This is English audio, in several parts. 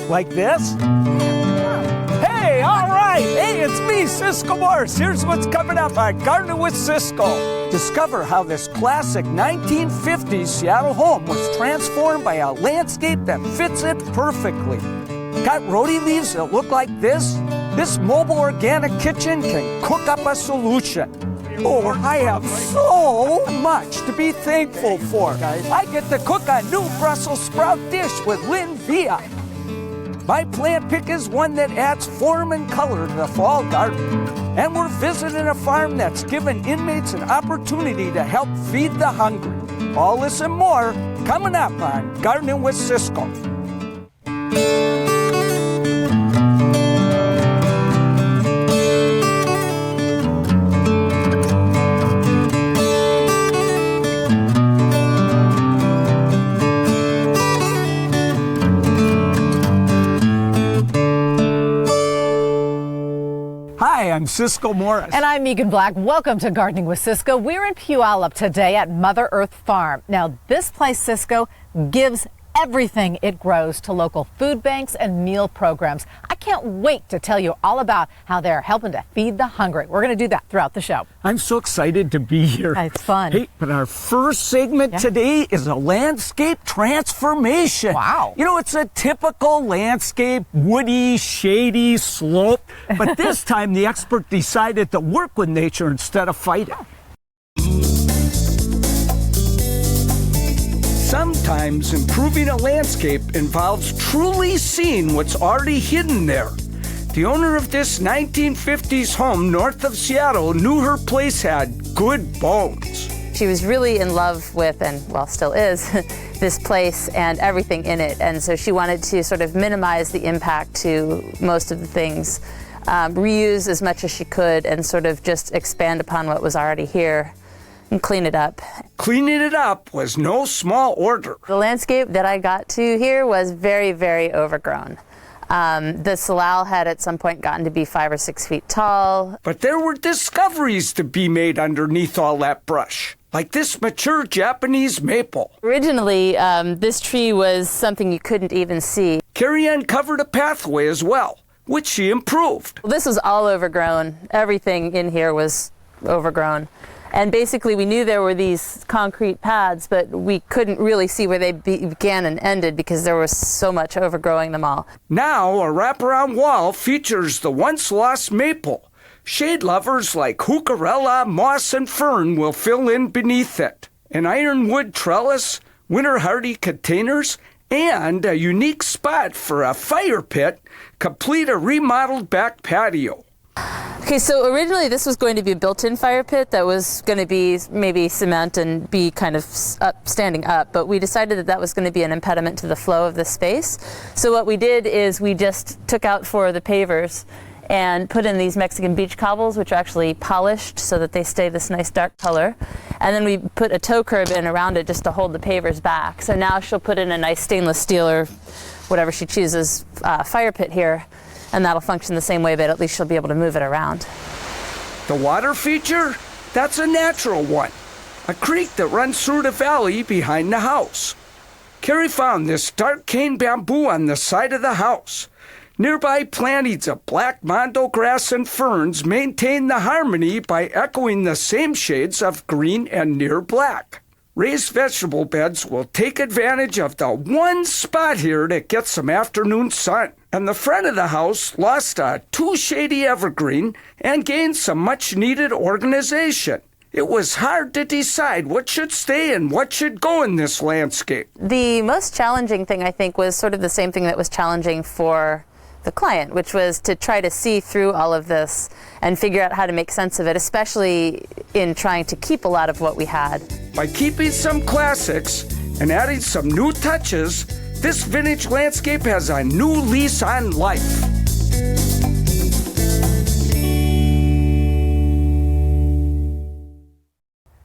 Like this? Hey, all right. Hey, it's me, Ciscoe Morris. Here's what's coming up on Gardening with Ciscoe. Discover how this classic 1950s Seattle home was transformed by a landscape that fits it perfectly. Got RHODY leaves that look like this? This mobile organic kitchen can cook up a solution. Oh, I have so much to be thankful for. I get to cook a new Brussels sprout dish with Lynn Villa. My plant pick is one that adds form and color to the fall garden. And we're visiting a farm that's given inmates an opportunity to help feed the hungry. All this and more coming up on Gardening with Ciscoe. Hi, I'm Ciscoe Morris. And I'm Megan Black. Welcome to Gardening with Ciscoe. We're in Puyallup today at Mother Earth Farm. Now, this place, Ciscoe, gives everything it grows to local food banks and meal programs. I can't wait to tell you all about how they're helping to feed the hungry. We're going to do that throughout the show. I'm so excited to be here. It's fun. Hey, but our first segment today is a landscape transformation. Wow. You know, it's a typical landscape, woody, shady slope. But this time the expert decided to work with nature instead of fight it. Sometimes improving a landscape involves truly seeing what's already hidden there. The owner of this 1950s home north of Seattle knew her place had good bones. She was really in love with, and well, still is, this place and everything in it. And so she wanted to sort of minimize the impact to most of the things, reuse as much as she could, and sort of just expand upon what was already here and clean it up. Cleaning it up was no small order. The landscape that I got to here was very, very overgrown. The salal had at some point gotten to be 5 or 6 feet tall. But there were discoveries to be made underneath all that brush, like this mature Japanese maple. Originally, this tree was something you couldn't even see. Carrie uncovered a pathway as well, which she improved. This was all overgrown. Everything in here was overgrown. And basically we knew there were these concrete pads, but we couldn't really see where they began and ended because there was so much overgrowing them all. Now a wraparound wall features the once lost maple. Shade lovers like heucherella, moss, and fern will fill in beneath it. An ironwood trellis, winter-hardy containers, and a unique spot for a fire pit complete a remodeled back patio. Okay, so originally this was going to be a built-in fire pit that was going to be maybe cement and be kind of standing up, but we decided that that was going to be an impediment to the flow of the space. So what we did is we just took out 4 of the pavers and put in these Mexican beach cobbles, which are actually polished so that they stay this nice dark color. And then we put a toe curb in around it just to hold the pavers back. So now she'll put in a nice stainless steel or whatever she chooses fire pit here, and that'll function the same way, but at least she'll be able to move it around. The water feature? That's a natural one. A creek that runs through the valley behind the house. Carrie found this dark cane bamboo on the side of the house. Nearby plantings of black mondo grass and ferns maintain the harmony by echoing the same shades of green and near black. Raised vegetable beds will take advantage of the one spot here that gets some afternoon sun. And the front of the house lost a too shady evergreen and gained some much-needed organization. It was hard to decide what should stay and what should go in this landscape. The most challenging thing, I think, was sort of the same thing that was challenging for the client, which was to try to see through all of this and figure out how to make sense of it, especially in trying to keep a lot of what we had. By keeping some classics and adding some new touches, this vintage landscape has a new lease on life.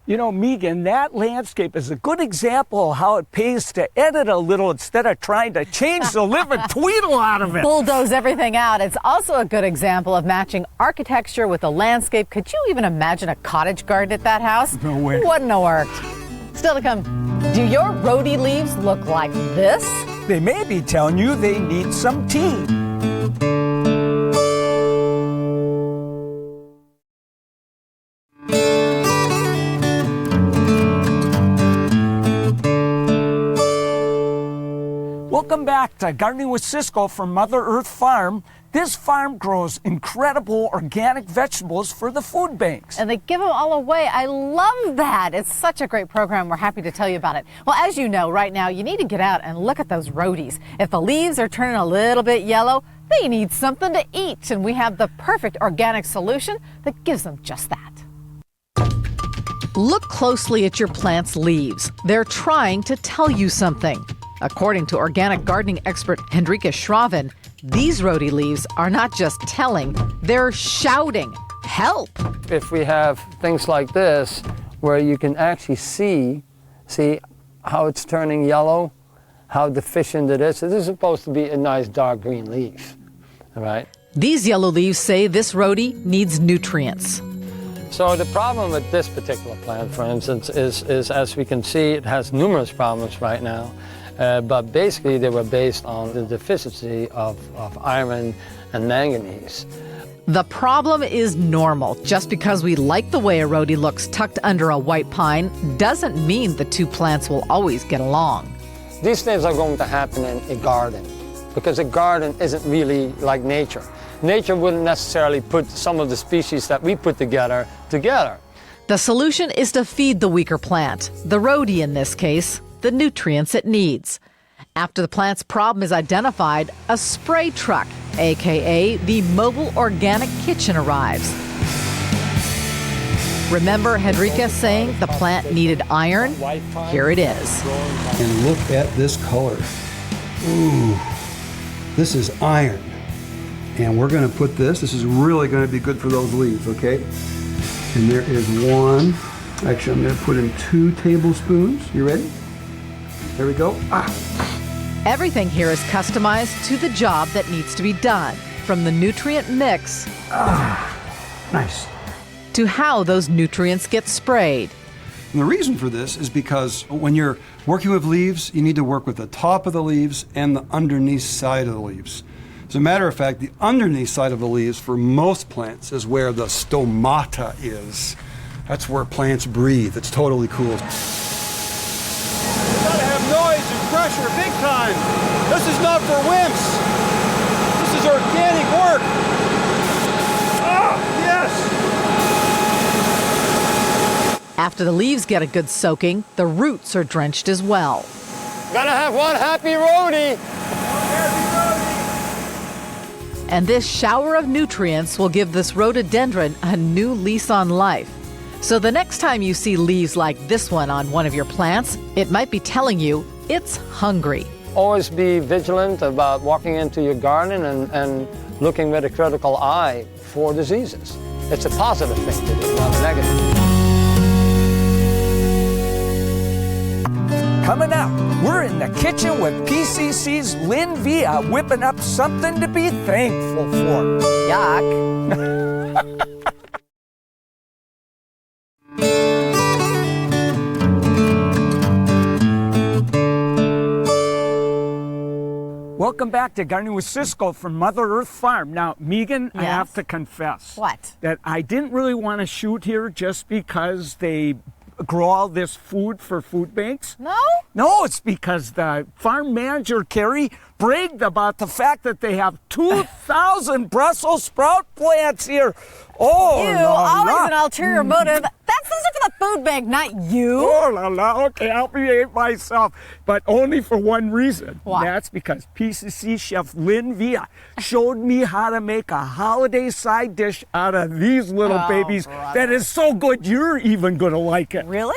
You know, Megan, that landscape is a good example of how it pays to edit a little instead of trying to change the living tweedle out of it. Bulldoze everything out. It's also a good example of matching architecture with a landscape. Could you even imagine a cottage garden at that house? No way. Wouldn't have worked. Still to come. Do your RHODY leaves look like this? They may be telling you they need some tea. Welcome back to Gardening with Ciscoe from Mother Earth Farm. This farm grows incredible organic vegetables for the food banks. And they give them all away. I love that. It's such a great program. We're happy to tell you about it. Well, as you know, right now, you need to get out and look at those RHODYs. If the leaves are turning a little bit yellow, they need something to eat. And we have the perfect organic solution that gives them just that. Look closely at your plant's leaves. They're trying to tell you something. According to organic gardening expert Hendrika Schraven, these RHODY leaves are not just telling, they're shouting, help! If we have things like this, where you can actually see how it's turning yellow, how deficient it is. So this is supposed to be a nice dark green leaf, all right? These yellow leaves say this RHODY needs nutrients. So the problem with this particular plant, for instance, is as we can see, it has numerous problems right now. But basically they were based on the deficiency of iron and manganese. The problem is normal. Just because we like the way a RHODY looks tucked under a white pine doesn't mean the two plants will always get along. These things are going to happen in a garden, because a garden isn't really like nature. Nature wouldn't necessarily put some of the species that we put together. The solution is to feed the weaker plant, the RHODY in this case, the nutrients it needs. After the plant's problem is identified, a spray truck, aka the mobile organic kitchen, arrives. Remember Hendrika saying the plant needed iron? Here it is. And look at this color. Ooh, this is iron. And we're going to put this is really going to be good for those leaves, okay? And there is one, actually I'm going to put in 2 tablespoons. You ready? There we go. Everything here is customized to the job that needs to be done, from the nutrient mix Nice. to how those nutrients get sprayed. And the reason for this is because when you're working with leaves, you need to work with the top of the leaves and the underneath side of the leaves. As a matter of fact, the underneath side of the leaves for most plants is where the stomata is. That's where plants breathe. It's totally cool. Noise and pressure, big time. This is not for wimps. This is organic work. Yes. After the leaves get a good soaking, the roots are drenched as well. Gotta have one happy RHODY. And this shower of nutrients will give this rhododendron a new lease on life. So the next time you see leaves like this one on one of your plants, it might be telling you it's hungry. Always be vigilant about walking into your garden and looking with a critical eye for diseases. It's a positive thing to do, not a negative. Coming up, we're in the kitchen with PCC's Lynn Villa whipping up something to be thankful for. Yuck. Welcome back to Gardening with Ciscoe from Mother Earth Farm. Now, Megan, I have to confess. What? That I didn't really want to shoot here just because they grow all this food for food banks. No? No, it's because the farm manager, Carrie, bragged about the fact that they have 2,000 Brussels sprout plants here. Oh, You, la, always la. an ulterior motive. That's those are for the food bank, not you. Oh, la, la. Okay, I'll behave myself, but only for one reason. Why? That's because PCC chef Lynn Villa showed me how to make a holiday side dish out of these little Oh, babies brother. that is so good you're even going to like it. Really?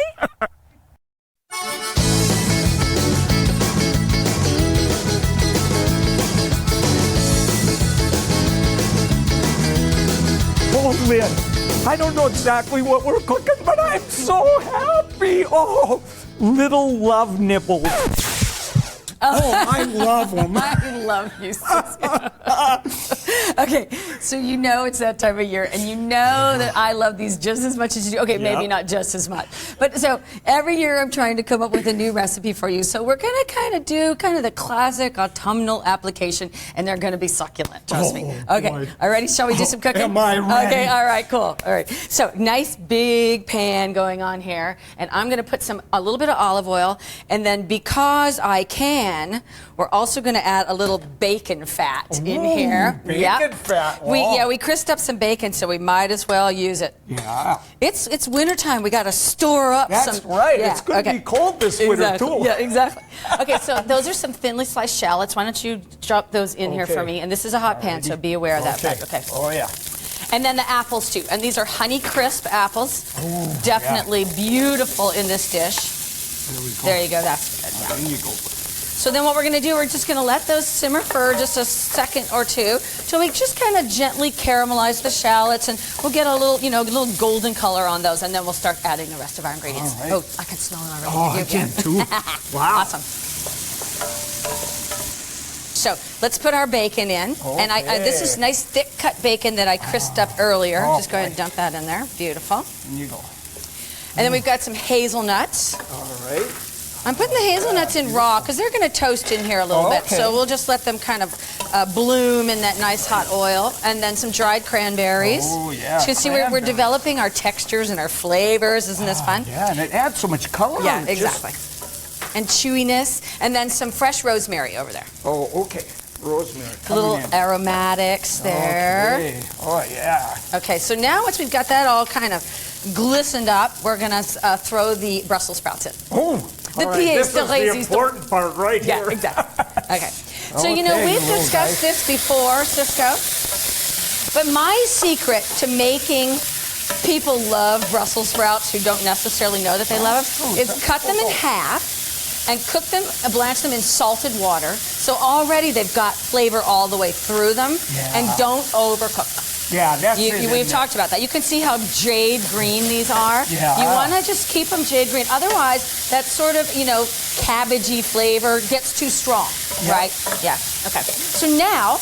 Oh, Lynn, I don't know exactly what we're cooking, but I'm so happy. Oh, little love nibbles. Oh, I love them. I love you, Cisco. Okay, so you know it's that time of year, and you know that I love these just as much as you do. Okay, maybe not just as much. But so every year I'm trying to come up with a new recipe for you. So we're going to kind of do the classic autumnal application, and they're going to be succulent, trust me. Okay, boy. all ready? Shall we do some cooking? Am I ready? Okay, all right, cool. All right, so nice big pan going on here, and I'm going to put a little bit of olive oil, and then because I can, we're also going to add a little bacon fat in here. Bacon fat. We crisped up some bacon, so we might as well use it. Yeah. It's wintertime. We got to store up That's some. right. It's going to be cold this winter, too. Yeah, exactly. Okay, so those are some thinly sliced shallots. Why don't you drop those in here for me? And this is a hot pan, so be aware of that fact. Okay. Oh, yeah. And then the apples, too. And these are Honey Crisp apples. Oh, definitely beautiful in this dish. There we go. There you go. That's good. Yeah. There you go. So then what we're going to do, we're just going to let those simmer for just a second or two till we just kind of gently caramelize the shallots, and we'll get a little, a little golden color on those, and then we'll start adding the rest of our ingredients. All right. Oh, I can smell it already. Oh, I can too. Wow. Awesome. So let's put our bacon in, and this is nice thick cut bacon that I crisped up earlier. Just go ahead and dump that in there. Beautiful. There you go. And then we've got some hazelnuts. All right. I'm putting the hazelnuts in raw because they're going to toast in here a little bit. So we'll just let them kind of bloom in that nice hot oil. And then some dried cranberries. Oh, yeah. So see, we're developing our textures and our flavors. Isn't this fun? Yeah, and it adds so much color. Yeah, exactly. And chewiness. And then some fresh rosemary over there. Oh, okay. Rosemary. Little aromatics there. Okay. Oh, yeah. Okay, so now once we've got that all kind of glistened up, we're going to throw the Brussels sprouts in. Oh, The this is the résistance. important part right here. Yeah, exactly. Okay. So, Okay, we've little discussed guy. this before, Cisco. But my secret to making people love Brussels sprouts who don't necessarily know that they love them is cut them in half and cook them, blanch them in salted water. So already they've got flavor all the way through them. And don't overcook them. Yeah, that's it. We've talked about that. You can see how jade green these are. Yeah. You want to just keep them jade green. Otherwise, that sort of, cabbagey flavor gets too strong, right? Yeah. Okay. So now,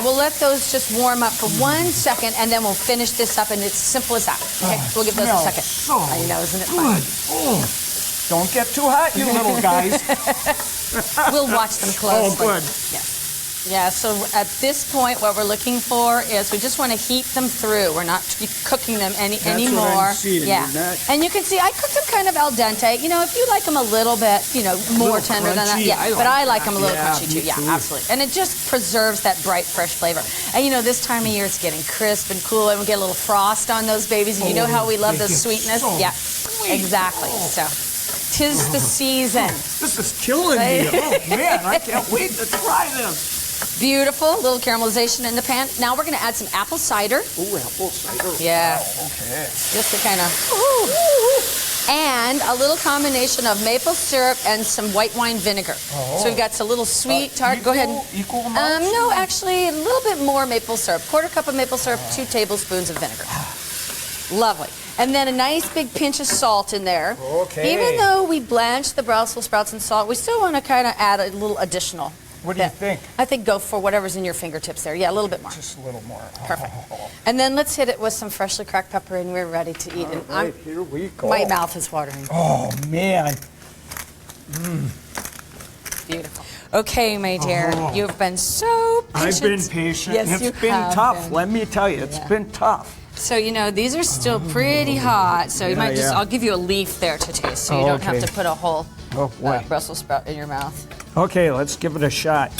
we'll let those just warm up for 1 second, and then we'll finish this up, and it's simple as that. Okay, we'll give those a second. So I know, isn't it fun? Oh, don't get too hot, you little guys. We'll watch them closely. Oh, good. Yeah. Yeah, so at this point, what we're looking for is we just want to heat them through. We're not cooking them anymore. What I'm seeing, yeah. And you can see I cooked them kind of al dente. If you like them a little bit, more tender than that. crunchy. Yeah, but I like them a little Yeah, crunchy me too. Yeah, too. absolutely. And it just preserves that bright, fresh flavor. And this time of year it's getting crisp and cool, and we get a little frost on those babies. And you know how we love the sweetness. so Yeah, sweet. exactly. So, 'tis the season. This is killing me. Oh, man, I can't wait to try this. Beautiful, little caramelization in the pan. Now we're going to add some apple cider. Oh, apple cider. Yeah. Wow, okay. Just to kind of, and a little combination of maple syrup and some white wine vinegar. So we've got some little sweet, tart. Go ahead. Equal amounts? No, actually, a little bit more maple syrup. 1/4 cup of maple syrup, 2 tablespoons of vinegar. Lovely. And then a nice big pinch of salt in there. Okay. Even though we blanched the Brussels sprouts in salt, we still want to kind of add a little additional. What do you think? I think go for whatever's in your fingertips there. Yeah, a little bit more. Just a little more. Perfect. And then let's hit it with some freshly cracked pepper, and we're ready to eat. And Right, here we go. my mouth is watering. Oh, man. Beautiful. Okay, my dear, you've been so patient. I've been patient. Yes, and you it's been have tough. been. Let me tell you, it's been tough. So, these are still pretty hot. So you might just, yeah. I'll give you a leaf there to taste, so you don't have to put a whole Brussels sprout in your mouth. Okay, let's give it a shot.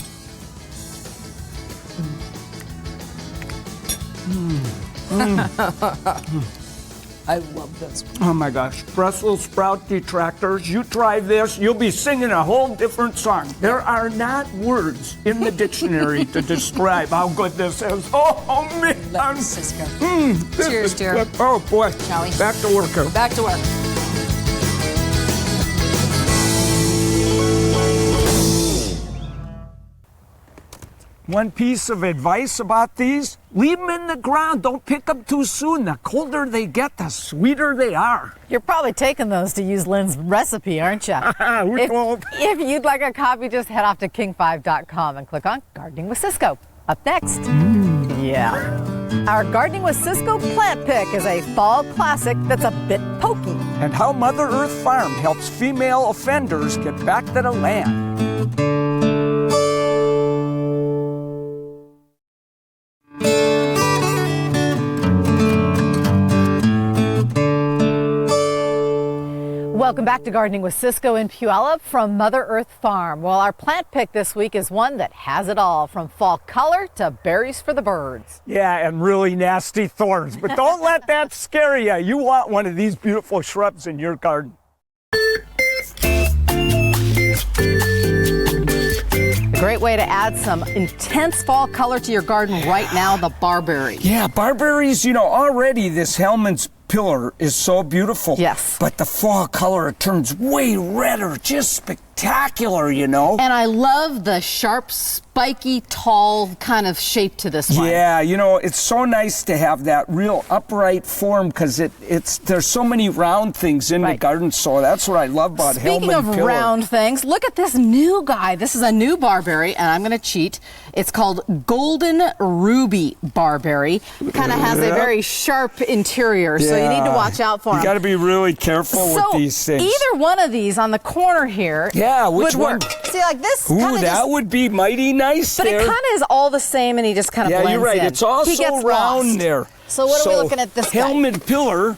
I love this. Oh my gosh, Brussels sprout detractors, you try this, you'll be singing a whole different song. There are not words in the dictionary to describe how good this is. Oh man. Cisco. This Cheers, is dear. good. Oh boy. Shall we? Back to work. Girl. Back to work. One piece of advice about these, leave them in the ground. Don't pick them too soon. The colder they get, the sweeter they are. You're probably taking those to use Lynn's recipe, aren't you? If you'd like a copy, just head off to king5.com and click on Gardening with Ciscoe. Up next, yeah. Our Gardening with Ciscoe plant pick is a fall classic that's a bit pokey. And how Mother Earth Farm helps female offenders get back to the land. Welcome back to Gardening with Ciscoe in Puyallup from Mother Earth Farm. Well, our plant pick this week is one that has it all, from fall color to berries for the birds. Yeah, and really nasty thorns. But don't let that scare you. You want one of these beautiful shrubs in your garden. A great way to add some intense fall color to your garden right now, the barberry. Yeah, barberries, you know, already this Hellman's pillar is so beautiful. Yes. But the fall color, it turns way redder, just spectacular, you know. And I love the sharp, spiky, tall kind of shape to this one. Yeah, you know, it's so nice to have that real upright form because there's so many round things in the garden, so that's what I love about Speaking Hellman of pillar. round things, look at this new guy. This is a new barberry, and I'm going to cheat. It's called Golden Ruby Barberry. Kind of has a very sharp interior, so you need to watch out for him. You got to be really careful with these things. Either one of these on the corner here which would one? work. See, like this. Ooh, that would be mighty nice but there. it kind of is all the same, and he just kind of blends in. Yeah, you're right. It's also he gets round lost. there. So what are we looking at this guy? Hellman pillar.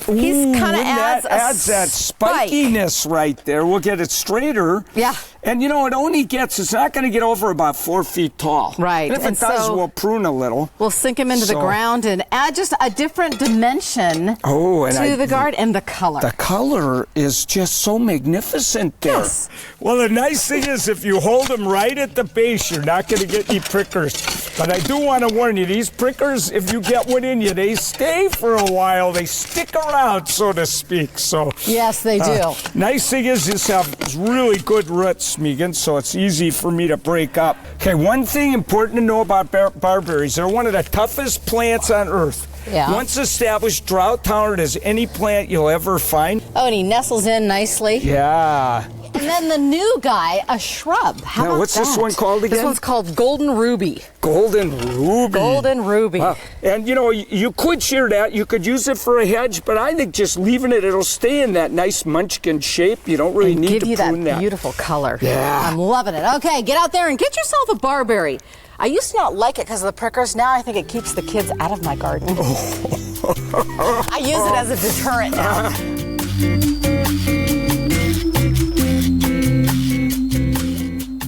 He's kind of adds that spikiness right there. We'll get it straighter. Yeah. And you know, it's not going to get over about 4 feet tall. Right. And if it does, we'll prune a little. We'll sink him into the ground and add just a different dimension to the garden and the color. The color is just so magnificent there. Yes. Well, the nice thing is if you hold them right at the base, you're not going to get any prickers. But I do want to warn you, these prickers, if you get one in you, they stay for a while. They stick around, so to speak. So yes, they do. Nice thing is this have really good roots, Megan, so it's easy for me to break up. Okay, one thing important to know about barberries, they're one of the toughest plants on earth. Yeah. Once established, drought tolerant as any plant you'll ever find. Oh, and he nestles in nicely. Yeah. And then the new guy, a shrub. How about what's this one called again? This one's called Golden Ruby. Golden Ruby. Golden Ruby. Wow. And you know, you could shear that. You could use it for a hedge, but I think just leaving it, it'll stay in that nice munchkin shape. You don't really need to prune that. Give you that beautiful color. Yeah. I'm loving it. Okay, get out there and get yourself a barberry. I used to not like it because of the prickers. Now I think it keeps the kids out of my garden. I use it as a deterrent now.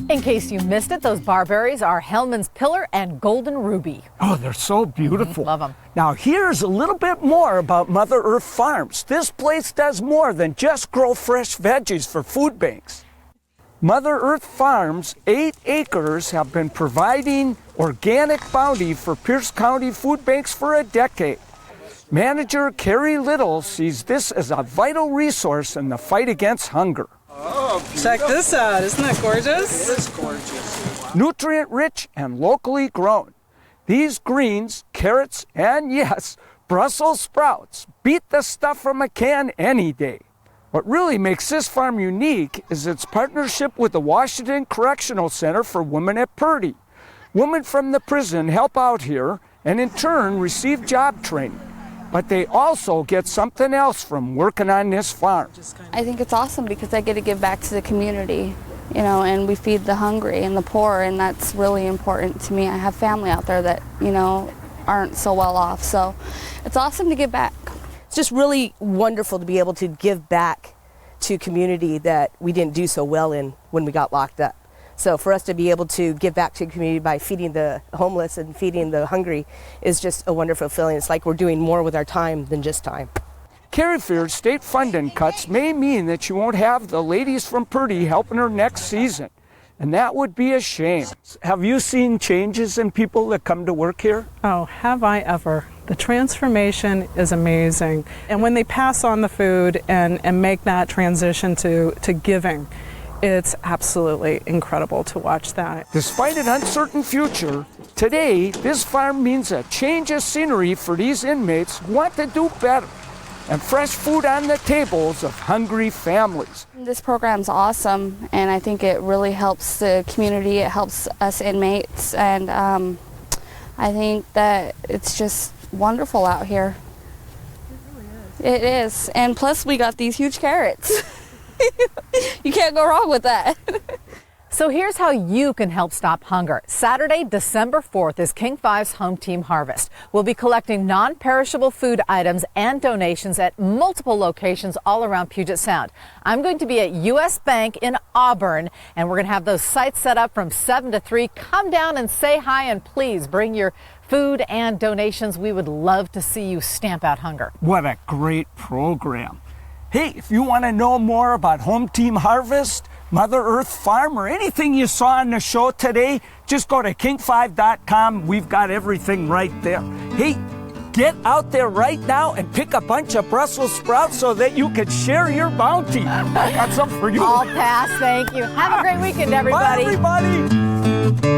In case you missed it, those barberries are Hellman's Pillar and Golden Ruby. Oh, they're so beautiful. Love them. Now, here's a little bit more about Mother Earth Farms. This place does more than just grow fresh veggies for food banks. Mother Earth Farms' 8 acres have been providing organic bounty for Pierce County food banks for a decade. Manager Carrie Little sees this as a vital resource in the fight against hunger. Check this out. Isn't that gorgeous? It is gorgeous. Nutrient-rich and locally grown. These greens, carrots, and yes, Brussels sprouts beat the stuff from a can any day. What really makes this farm unique is its partnership with the Washington Correctional Center for Women at Purdy. Women from the prison help out here and in turn receive job training. But they also get something else from working on this farm. I think it's awesome because I get to give back to the community, you know, and we feed the hungry and the poor, and that's really important to me. I have family out there that, you know, aren't so well off, so it's awesome to give back. It's just really wonderful to be able to give back to community that we didn't do so well in when we got locked up. So for us to be able to give back to the community by feeding the homeless and feeding the hungry is just a wonderful feeling. It's like we're doing more with our time than just time. Carrie fears state funding cuts may mean that she won't have the ladies from Purdy helping her next season. And that would be a shame. Have you seen changes in people that come to work here? Oh, have I ever. The transformation is amazing. And when they pass on the food and make that transition to giving, It's absolutely incredible to watch that. Despite an uncertain future, today this farm means a change of scenery for these inmates who want to do better, and fresh food on the tables of hungry families. This program's awesome, and I think it really helps the community. It helps us inmates, and I think that it's just wonderful out here. It is, and plus we got these huge carrots. You can't go wrong with that. So here's how you can help stop hunger. Saturday, December 4th is King 5's Home Team Harvest. We'll be collecting non-perishable food items and donations at multiple locations all around Puget Sound. I'm going to be at U.S. Bank in Auburn, and we're going to have those sites set up from 7 to 3. Come down and say hi, and please bring your food and donations. We would love to see you stamp out hunger. What a great program. Hey, if you want to know more about Home Team Harvest, Mother Earth Farm, or anything you saw on the show today, just go to king5.com. We've got everything right there. Hey, get out there right now and pick a bunch of Brussels sprouts so that you can share your bounty. I got something for you. All pass, thank you. Have a great weekend, everybody. Bye, everybody.